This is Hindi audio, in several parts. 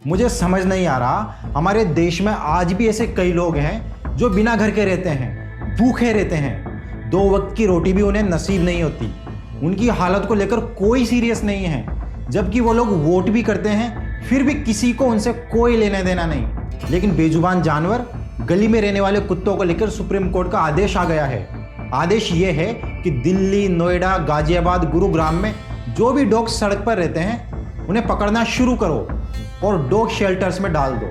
मुझे समझ नहीं आ रहा, हमारे देश में आज भी ऐसे कई लोग हैं जो बिना घर के रहते हैं, भूखे रहते हैं, 2 वक्त की रोटी भी उन्हें नसीब नहीं होती। उनकी हालत को लेकर कोई सीरियस नहीं है, जबकि वो लोग वोट भी करते हैं, फिर भी किसी को उनसे कोई लेना देना नहीं। लेकिन बेजुबान जानवर, गली में रहने वाले कुत्तों को लेकर सुप्रीम कोर्ट का आदेश आ गया है। आदेश ये है कि दिल्ली, नोएडा, गाजियाबाद, गुरुग्राम में जो भी डॉग सड़क पर रहते हैं उन्हें पकड़ना शुरू करो और डॉग शेल्टर्स में डाल दो।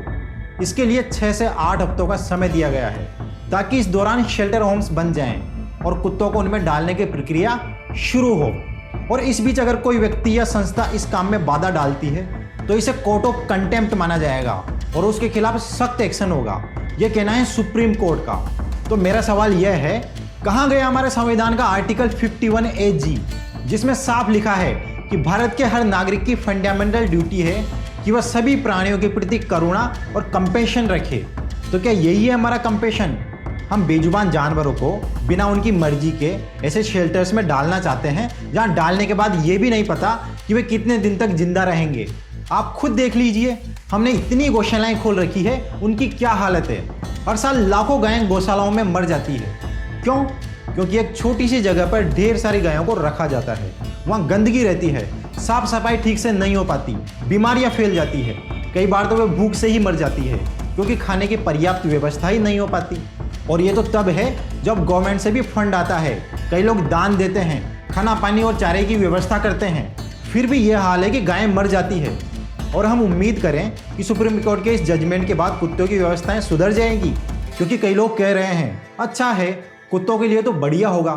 इसके लिए 6 से 8 हफ्तों का समय दिया गया है, ताकि इस दौरान शेल्टर होम्स बन जाएं और कुत्तों को उनमें डालने की प्रक्रिया शुरू हो। और इस बीच अगर कोई व्यक्ति या संस्था इस काम में बाधा डालती है तो इसे कोर्ट ऑफ कंटेम्प्ट माना जाएगा और उसके खिलाफ सख्त एक्शन होगा। यह कहना है सुप्रीम कोर्ट का। तो मेरा सवाल यह है, कहाँ गया हमारे संविधान का आर्टिकल 51AG, जिसमें साफ लिखा है कि भारत के हर नागरिक की फंडामेंटल ड्यूटी है कि वह सभी प्राणियों के प्रति करुणा और कंपेशन रखे। तो क्या यही है हमारा कंपेशन? हम बेजुबान जानवरों को बिना उनकी मर्जी के ऐसे शेल्टर्स में डालना चाहते हैं, जहां डालने के बाद ये भी नहीं पता कि वे कितने दिन तक जिंदा रहेंगे। आप खुद देख लीजिए, हमने इतनी गौशालाएं खोल रखी है, उनकी क्या हालत है। हर साल लाखों गायें गौशालाओं में मर जाती है। क्यों? क्योंकि एक छोटी सी जगह पर ढेर सारी गायों को रखा जाता है, वहाँ गंदगी रहती है, साफ सफाई ठीक से नहीं हो पाती, बीमारियाँ फैल जाती है। कई बार तो वे भूख से ही मर जाती है, क्योंकि खाने की पर्याप्त व्यवस्था ही नहीं हो पाती। और ये तो तब है जब गवर्नमेंट से भी फंड आता है, कई लोग दान देते हैं, खाना पानी और चारे की व्यवस्था करते हैं, फिर भी ये हाल है कि गायें मर जाती है। और हम उम्मीद करें कि सुप्रीम कोर्ट के इस जजमेंट के बाद कुत्तों की व्यवस्थाएं सुधर जाएंगी, क्योंकि कई लोग कह रहे हैं अच्छा है, कुत्तों के लिए तो बढ़िया होगा।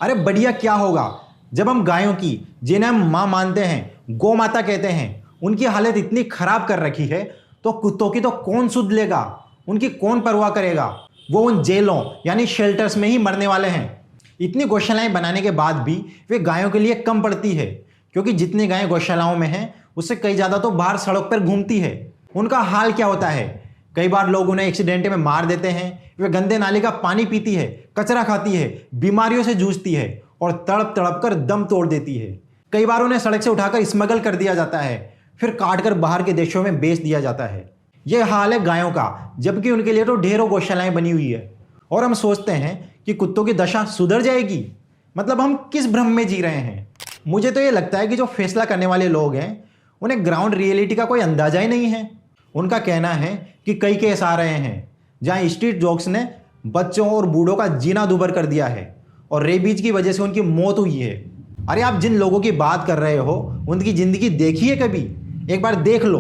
अरे बढ़िया क्या होगा, जब हम गायों की, जिन्हें हम माँ मानते हैं, गौ माता कहते हैं, उनकी हालत इतनी खराब कर रखी है, तो कुत्तों की तो कौन सुध लेगा, उनकी कौन परवाह करेगा। वो उन जेलों यानी शेल्टर्स में ही मरने वाले हैं। इतनी गौशालाएं बनाने के बाद भी वे गायों के लिए कम पड़ती है, क्योंकि जितनी गायें गौशालाओं में हैं उससे कई ज़्यादा तो बाहर सड़क पर घूमती है। उनका हाल क्या होता है, कई बार लोग उन्हें एक्सीडेंट में मार देते हैं, वे गंदे नाले का पानी पीती है, कचरा खाती है, बीमारियों से जूझती है और तड़प तड़प कर दम तोड़ देती है। कई बार उन्हें सड़क से उठाकर स्मगल कर दिया जाता है, फिर काट कर बाहर के देशों में बेच दिया जाता है। यह हाल है गायों का, जबकि उनके लिए तो ढेरों गौशालाएं बनी हुई है। और हम सोचते हैं कि कुत्तों की दशा सुधर जाएगी। मतलब हम किस भ्रम में जी रहे हैं? मुझे तो ये लगता है कि जो फैसला करने वाले लोग हैं उन्हें ग्राउंड रियलिटी का कोई अंदाजा ही नहीं है। उनका कहना है कि कई केस आ रहे हैं जहां स्ट्रीट डॉग्स ने बच्चों और बूढ़ों का जीना दूभर कर दिया है और रेबीज की वजह से उनकी मौत हुई है। अरे आप जिन लोगों की बात कर रहे हो उनकी ज़िंदगी देखी है कभी? एक बार देख लो।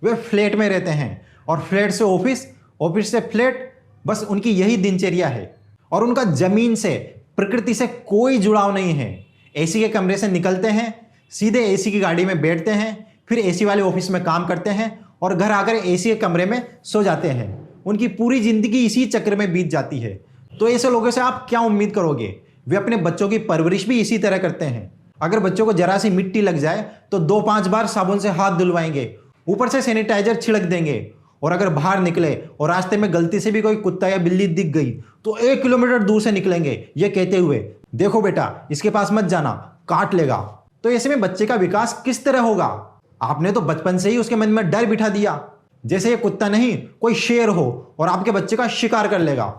वे फ्लैट में रहते हैं और फ्लैट से ऑफिस, ऑफिस से फ्लैट, बस उनकी यही दिनचर्या है। और उनका ज़मीन से, प्रकृति से कोई जुड़ाव नहीं है। एसी के कमरे से निकलते हैं, सीधे एसी की गाड़ी में बैठते हैं, फिर एसी वाले ऑफिस में काम करते हैं और घर आकर एसी के कमरे में सो जाते हैं। उनकी पूरी ज़िंदगी इसी चक्र में बीत जाती है। तो ऐसे लोगों से आप क्या उम्मीद करोगे? वे अपने बच्चों की परवरिश भी इसी तरह करते हैं। अगर बच्चों को जरा सी मिट्टी लग जाए तो 2-5 बार साबुन से हाथ धुलवाएंगे, ऊपर से सैनिटाइजर छिड़क देंगे। और अगर बाहर निकले और रास्ते में गलती से भी कोई कुत्ता या बिल्ली दिख गई तो 1 किलोमीटर दूर से निकलेंगे, ये कहते हुए देखो बेटा इसके पास मत जाना, काट लेगा। तो ऐसे में बच्चे का विकास किस तरह होगा? आपने तो बचपन से ही उसके मन में डर बिठा दिया, जैसे ये कुत्ता नहीं कोई शेर हो और आपके बच्चे का शिकार कर लेगा।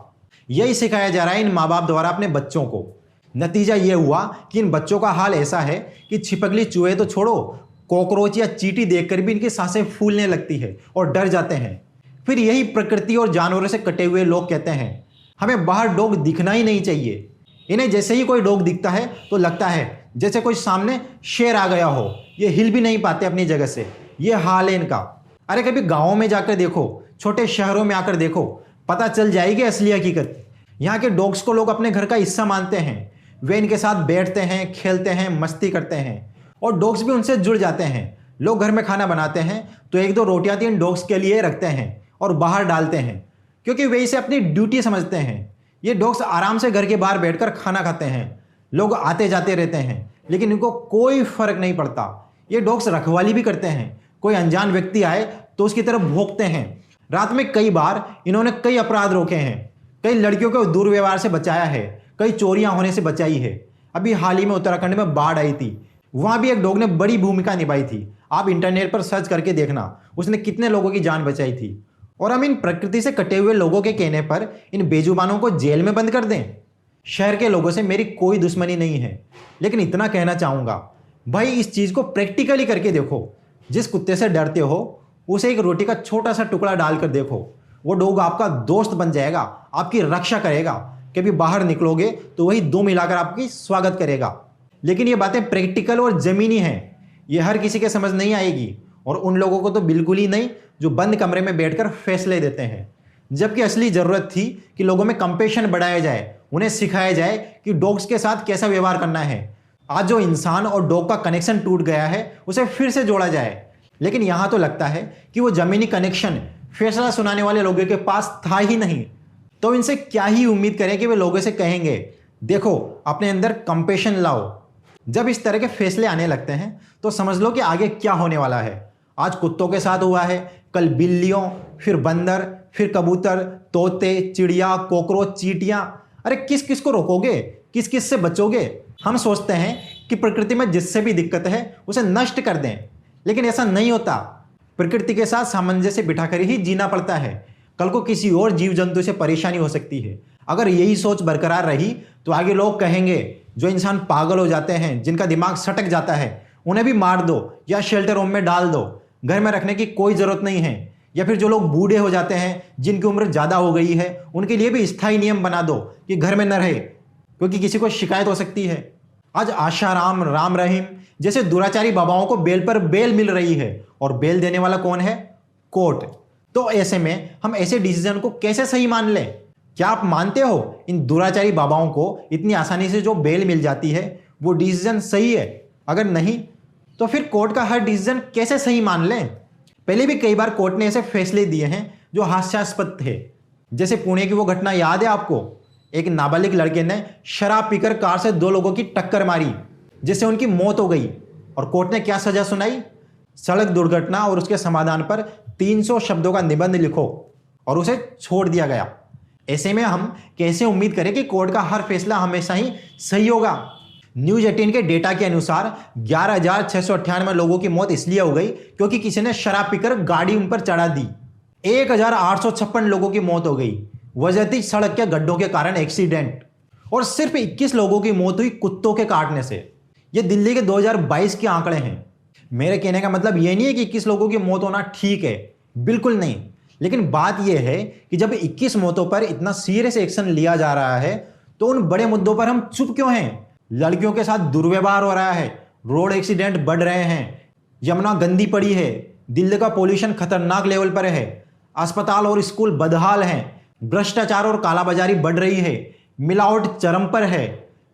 यही सिखाया जा रहा है इन माँ बाप द्वारा अपने बच्चों को। नतीजा ये हुआ कि इन बच्चों का हाल ऐसा है कि छिपकली चूहे तो छोड़ो, कॉकरोच या चींटी देखकर भी इनकी सांसें फूलने लगती है और डर जाते हैं। फिर यही प्रकृति और जानवरों से कटे हुए लोग कहते हैं हमें बाहर डॉग दिखना ही नहीं चाहिए। इन्हें जैसे ही कोई डॉग दिखता है तो लगता है जैसे कोई सामने शेर आ गया हो। ये हिल भी नहीं पाते अपनी जगह से। ये हाल है इनका। अरे कभी गाँवों में जाकर देखो, छोटे शहरों में आकर देखो, पता चल जाएगी असली हकीकत। यहाँ के डॉग्स को लोग अपने घर का हिस्सा मानते हैं। वे इनके साथ बैठते हैं, खेलते हैं, मस्ती करते हैं और डॉग्स भी उनसे जुड़ जाते हैं। लोग घर में खाना बनाते हैं तो 1-2 रोटियां 3 डॉग्स के लिए रखते हैं और बाहर डालते हैं, क्योंकि वे इसे अपनी ड्यूटी समझते हैं। ये डॉग्स आराम से घर के बाहर बैठकर खाना खाते हैं। लोग आते जाते रहते हैं लेकिन इनको कोई फर्क नहीं पड़ता। ये डॉग्स रखवाली भी करते हैं। कोई अनजान व्यक्ति आए तो उसकी तरफ भौंकते हैं। रात में कई बार इन्होंने कई अपराध रोके हैं, कई लड़कियों को दुर्व्यवहार से बचाया है, कई चोरियां होने से बचाई है। अभी हाल ही में उत्तराखंड में बाढ़ आई थी, वहां भी एक डॉग ने बड़ी भूमिका निभाई थी। आप इंटरनेट पर सर्च करके देखना उसने कितने लोगों की जान बचाई थी। और हम इन प्रकृति से कटे हुए लोगों के कहने पर इन बेजुबानों को जेल में बंद कर दें। शहर के लोगों से मेरी कोई दुश्मनी नहीं है, लेकिन इतना कहना चाहूँगा, भाई इस चीज़ को प्रैक्टिकली करके देखो। जिस कुत्ते से डरते हो उसे एक रोटी का छोटा सा टुकड़ा डालकर देखो, वो डॉग आपका दोस्त बन जाएगा, आपकी रक्षा करेगा। कभी बाहर निकलोगे तो वही दो मिलाकर आपकी स्वागत करेगा। लेकिन ये बातें प्रैक्टिकल और ज़मीनी हैं, ये हर किसी के समझ नहीं आएगी, और उन लोगों को तो बिल्कुल ही नहीं जो बंद कमरे में बैठकर फैसले देते हैं। जबकि असली ज़रूरत थी कि लोगों में कंपेशन बढ़ाया जाए, उन्हें सिखाया जाए कि डॉग्स के साथ कैसा व्यवहार करना है। आज जो इंसान और डॉग का कनेक्शन टूट गया है उसे फिर से जोड़ा जाए। लेकिन यहाँ तो लगता है कि वो ज़मीनी कनेक्शन फैसला सुनाने वाले लोगों के पास था ही नहीं। तो इनसे क्या ही उम्मीद करें कि वे लोगों से कहेंगे देखो अपने अंदर कंपेशन लाओ। जब इस तरह के फैसले आने लगते हैं तो समझ लो कि आगे क्या होने वाला है। आज कुत्तों के साथ हुआ है, कल बिल्लियों, फिर बंदर, फिर कबूतर, तोते, चिड़िया, कॉकरोच, चींटियां। अरे किस किस को रोकोगे, किस किस से बचोगे? हम सोचते हैं कि प्रकृति में जिससे भी दिक्कत है उसे नष्ट कर दें, लेकिन ऐसा नहीं होता। प्रकृति के साथ सामंजस्य बिठाकर ही जीना पड़ता है। कल को किसी और जीव जंतु से परेशानी हो सकती है। अगर यही सोच बरकरार रही तो आगे लोग कहेंगे जो इंसान पागल हो जाते हैं, जिनका दिमाग सटक जाता है, उन्हें भी मार दो या शेल्टर होम में डाल दो, घर में रखने की कोई ज़रूरत नहीं है। या फिर जो लोग बूढ़े हो जाते हैं, जिनकी उम्र ज़्यादा हो गई है, उनके लिए भी स्थायी नियम बना दो कि घर में न रहे, क्योंकि किसी को शिकायत हो सकती है। आज आशाराम, राम रहीम जैसे दुराचारी बाबाओं को बेल पर बेल मिल रही है, और बेल देने वाला कौन है? कोर्ट। तो ऐसे में हम ऐसे डिसीजन को कैसे सही मान लें? क्या आप मानते हो इन दुराचारी बाबाओं को इतनी आसानी से जो बेल मिल जाती है वो डिसीजन सही है? अगर नहीं तो फिर कोर्ट का हर डिसीजन कैसे सही मान लें? पहले भी कई बार कोर्ट ने ऐसे फैसले दिए हैं जो हास्यास्पद थे। जैसे पुणे की वो घटना याद है आपको? एक नाबालिग लड़के ने शराब पीकर कार से दो लोगों की टक्कर मारी, जिससे उनकी मौत हो गई, और कोर्ट ने क्या सजा सुनाई? सड़क दुर्घटना और उसके समाधान पर 300 शब्दों का निबंध लिखो, और उसे छोड़ दिया गया। ऐसे में हम कैसे उम्मीद करें कि कोर्ट का हर फैसला हमेशा ही सही होगा? न्यूज 18 के डेटा के अनुसार 11,698 लोगों की मौत इसलिए हो गई क्योंकि किसी ने शराब पीकर गाड़ी उन पर चढ़ा दी। 1,856 लोगों की मौत हो गई वजह थी सड़क के गड्ढों के कारण एक्सीडेंट, और सिर्फ 21 लोगों की मौत हुई कुत्तों के काटने से। ये दिल्ली के 2022 के आंकड़े हैं। मेरे कहने का मतलब ये नहीं है कि 21 लोगों की मौत होना ठीक है, बिल्कुल नहीं। लेकिन बात यह है कि जब 21 मौतों पर इतना सीरियस एक्शन लिया जा रहा है तो उन बड़े मुद्दों पर हम चुप क्यों हैं? लड़कियों के साथ दुर्व्यवहार हो रहा है, रोड एक्सीडेंट बढ़ रहे हैं, यमुना गंदी पड़ी है, दिल्ली का पोल्यूशन खतरनाक लेवल पर है, अस्पताल और स्कूल बदहाल हैं, भ्रष्टाचार और कालाबाजारी बढ़ रही है, मिलावट चरम पर है,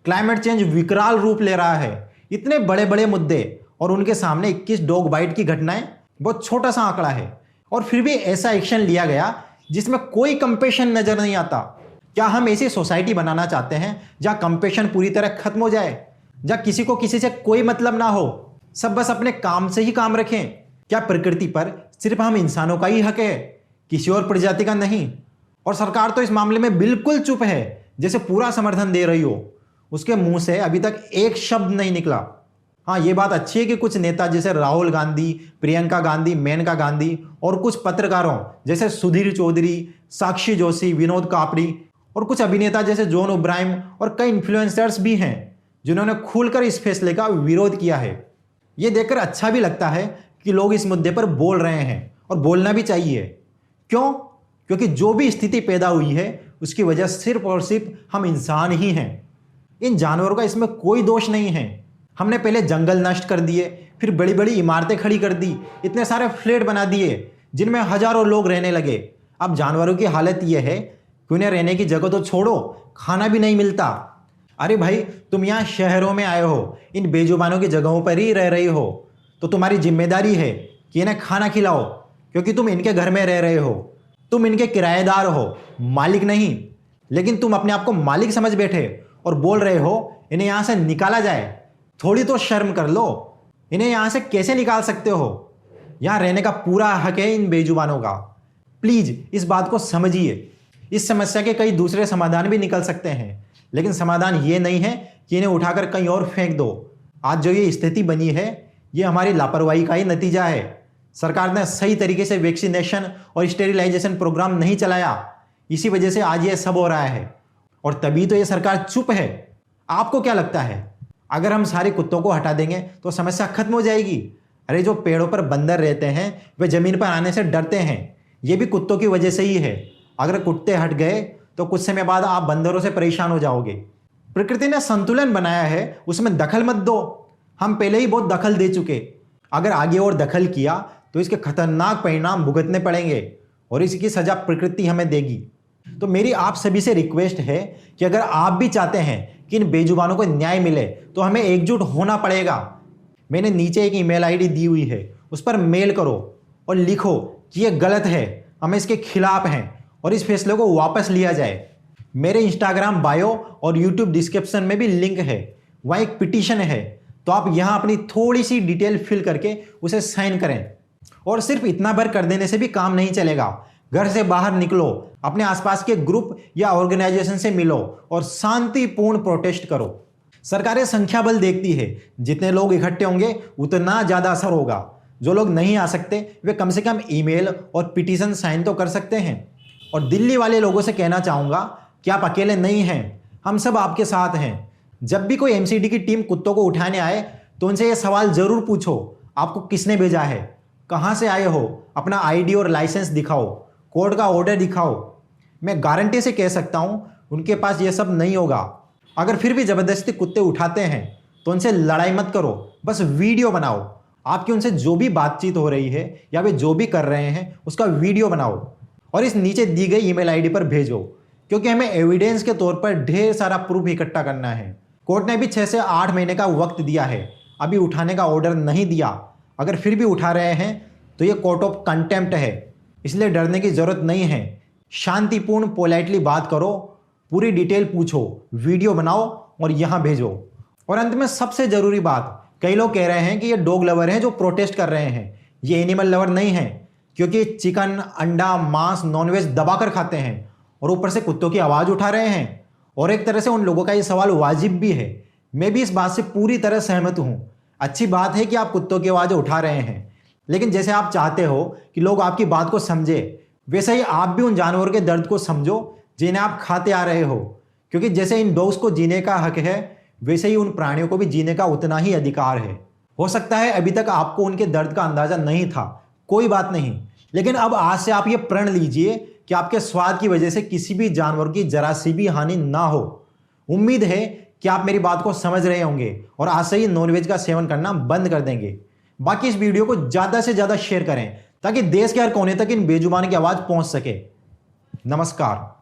क्लाइमेट चेंज विकराल रूप ले रहा है। इतने बड़े बड़े मुद्दे और उनके सामने 21 डॉग बाइट की घटनाएं बहुत छोटा सा आंकड़ा है, और फिर भी ऐसा एक्शन लिया गया जिसमें कोई कंपेशन नजर नहीं आता। क्या हम ऐसी सोसाइटी बनाना चाहते हैं जहां कंपेशन पूरी तरह खत्म हो जाए, जहां किसी को किसी से कोई मतलब ना हो, सब बस अपने काम से ही काम रखें? क्या प्रकृति पर सिर्फ हम इंसानों का ही हक है, किसी और प्रजाति का नहीं? और सरकार तो इस मामले में बिल्कुल चुप है, जैसे पूरा समर्थन दे रही हो। उसके मुंह से अभी तक एक शब्द नहीं निकला। हाँ, ये बात अच्छी है कि कुछ नेता जैसे राहुल गांधी, प्रियंका गांधी, मेनका गांधी, और कुछ पत्रकारों जैसे सुधीर चौधरी, साक्षी जोशी, विनोद कापड़ी, और कुछ अभिनेता जैसे जॉन इब्राहिम और कई इन्फ्लुएंसर्स भी हैं जिन्होंने खुलकर इस फैसले का विरोध किया है। ये देखकर अच्छा भी लगता है कि लोग इस मुद्दे पर बोल रहे हैं, और बोलना भी चाहिए। क्यों? क्योंकि जो भी स्थिति पैदा हुई है उसकी वजह सिर्फ और सिर्फ हम इंसान ही हैं। इन जानवरों का इसमें कोई दोष नहीं है। हमने पहले जंगल नष्ट कर दिए, फिर बड़ी बड़ी इमारतें खड़ी कर दी, इतने सारे फ्लैट बना दिए जिनमें हजारों लोग रहने लगे। अब जानवरों की हालत यह है कि उन्हें रहने की जगह तो छोड़ो, खाना भी नहीं मिलता। अरे भाई, तुम यहाँ शहरों में आए हो, इन बेजुबानों की जगहों पर ही रह रही हो, तो तुम्हारी जिम्मेदारी है कि इन्हें खाना खिलाओ, क्योंकि तुम इनके घर में रह रहे हो। तुम इनके किराएदार हो, मालिक नहीं। लेकिन तुम अपने आप को मालिक समझ बैठे और बोल रहे हो इन्हें यहाँ से निकाला जाए। थोड़ी तो शर्म कर लो। इन्हें यहाँ से कैसे निकाल सकते हो? यहाँ रहने का पूरा हक है इन बेजुबानों का। प्लीज इस बात को समझिए। इस समस्या के कई दूसरे समाधान भी निकल सकते हैं, लेकिन समाधान ये नहीं है कि इन्हें उठाकर कहीं और फेंक दो। आज जो ये स्थिति बनी है ये हमारी लापरवाही का ही नतीजा है। सरकार ने सही तरीके से वैक्सीनेशन और स्टेरिलाइजेशन प्रोग्राम नहीं चलाया, इसी वजह से आज ये सब हो रहा है। और तभी तो ये सरकार चुप है। आपको क्या लगता है, अगर हम सारे कुत्तों को हटा देंगे तो समस्या खत्म हो जाएगी? अरे जो पेड़ों पर बंदर रहते हैं वे जमीन पर आने से डरते हैं, ये भी कुत्तों की वजह से ही है। अगर कुत्ते हट गए तो कुछ समय बाद आप बंदरों से परेशान हो जाओगे। प्रकृति ने संतुलन बनाया है, उसमें दखल मत दो। हम पहले ही बहुत दखल दे चुके, अगर आगे और दखल किया तो इसके खतरनाक परिणाम भुगतने पड़ेंगे और इसकी सजा प्रकृति हमें देगी। तो मेरी आप सभी से रिक्वेस्ट है कि अगर आप भी चाहते हैं कि इन बेजुबानों को न्याय मिले तो हमें एकजुट होना पड़ेगा। मैंने नीचे एक ईमेल आईडी दी हुई है, उस पर मेल करो और लिखो कि यह गलत है, हम इसके खिलाफ हैं और इस फैसले को वापस लिया जाए। मेरे इंस्टाग्राम बायो और यूट्यूब डिस्क्रिप्शन में भी लिंक है, वहाँ एक पिटीशन है, तो आप यहाँ अपनी थोड़ी सी डिटेल फिल करके उसे साइन करें। और सिर्फ इतना भर कर देने से भी काम नहीं चलेगा। घर से बाहर निकलो, अपने आसपास के ग्रुप या ऑर्गेनाइजेशन से मिलो और शांतिपूर्ण प्रोटेस्ट करो। सरकारें संख्या बल देखती है, जितने लोग इकट्ठे होंगे उतना ज़्यादा असर होगा। जो लोग नहीं आ सकते वे कम से कम ईमेल और पिटीशन साइन तो कर सकते हैं। और दिल्ली वाले लोगों से कहना चाहूँगा कि आप अकेले नहीं हैं, हम सब आपके साथ हैं। जब भी कोई एमसीडी की टीम कुत्तों को उठाने आए तो उनसे यह सवाल ज़रूर पूछो, आपको किसने भेजा है, कहाँ से आए हो, अपना आईडी और लाइसेंस दिखाओ, कोर्ट का ऑर्डर दिखाओ। मैं गारंटी से कह सकता हूँ उनके पास ये सब नहीं होगा। अगर फिर भी ज़बरदस्ती कुत्ते उठाते हैं तो उनसे लड़ाई मत करो, बस वीडियो बनाओ। आपकी उनसे जो भी बातचीत हो रही है या वे जो भी कर रहे हैं उसका वीडियो बनाओ और इस नीचे दी गई ईमेल आईडी पर भेजो, क्योंकि हमें एविडेंस के तौर पर ढेर सारा प्रूफ इकट्ठा करना है। कोर्ट ने भी 6 से 8 महीने का वक्त दिया है, अभी उठाने का ऑर्डर नहीं दिया। अगर फिर भी उठा रहे हैं तो ये कोर्ट ऑफ कंटेम्प्ट है, इसलिए डरने की ज़रूरत नहीं है। शांतिपूर्ण पोलाइटली बात करो, पूरी डिटेल पूछो, वीडियो बनाओ और यहाँ भेजो। और अंत में सबसे ज़रूरी बात, कई लोग कह रहे हैं कि ये डॉग लवर हैं जो प्रोटेस्ट कर रहे हैं, ये एनिमल लवर नहीं है, क्योंकि चिकन, अंडा, मांस, नॉनवेज दबा कर खाते हैं और ऊपर से कुत्तों की आवाज़ उठा रहे हैं। और एक तरह से उन लोगों का ये सवाल वाजिब भी है। मैं भी इस बात से पूरी तरह सहमत हूँ। अच्छी बात है कि आप कुत्तों की आवाज़ उठा रहे हैं, लेकिन जैसे आप चाहते हो कि लोग आपकी बात को समझे, वैसे ही आप भी उन जानवरों के दर्द को समझो जिन्हें आप खाते आ रहे हो। क्योंकि जैसे इन डॉग्स को जीने का हक है, वैसे ही उन प्राणियों को भी जीने का उतना ही अधिकार है। हो सकता है अभी तक आपको उनके दर्द का अंदाजा नहीं था, कोई बात नहीं, लेकिन अब आज से आप ये प्रण लीजिए कि आपके स्वाद की वजह से किसी भी जानवर की जरा सी भी हानि ना हो। उम्मीद है कि आप मेरी बात को समझ रहे होंगे और आज से ही नॉनवेज का सेवन करना बंद कर देंगे। बाकी इस वीडियो को ज़्यादा से ज़्यादा शेयर करें ताकि देश के हर कोने तक इन बेजुबान की आवाज़ पहुंच सके। नमस्कार।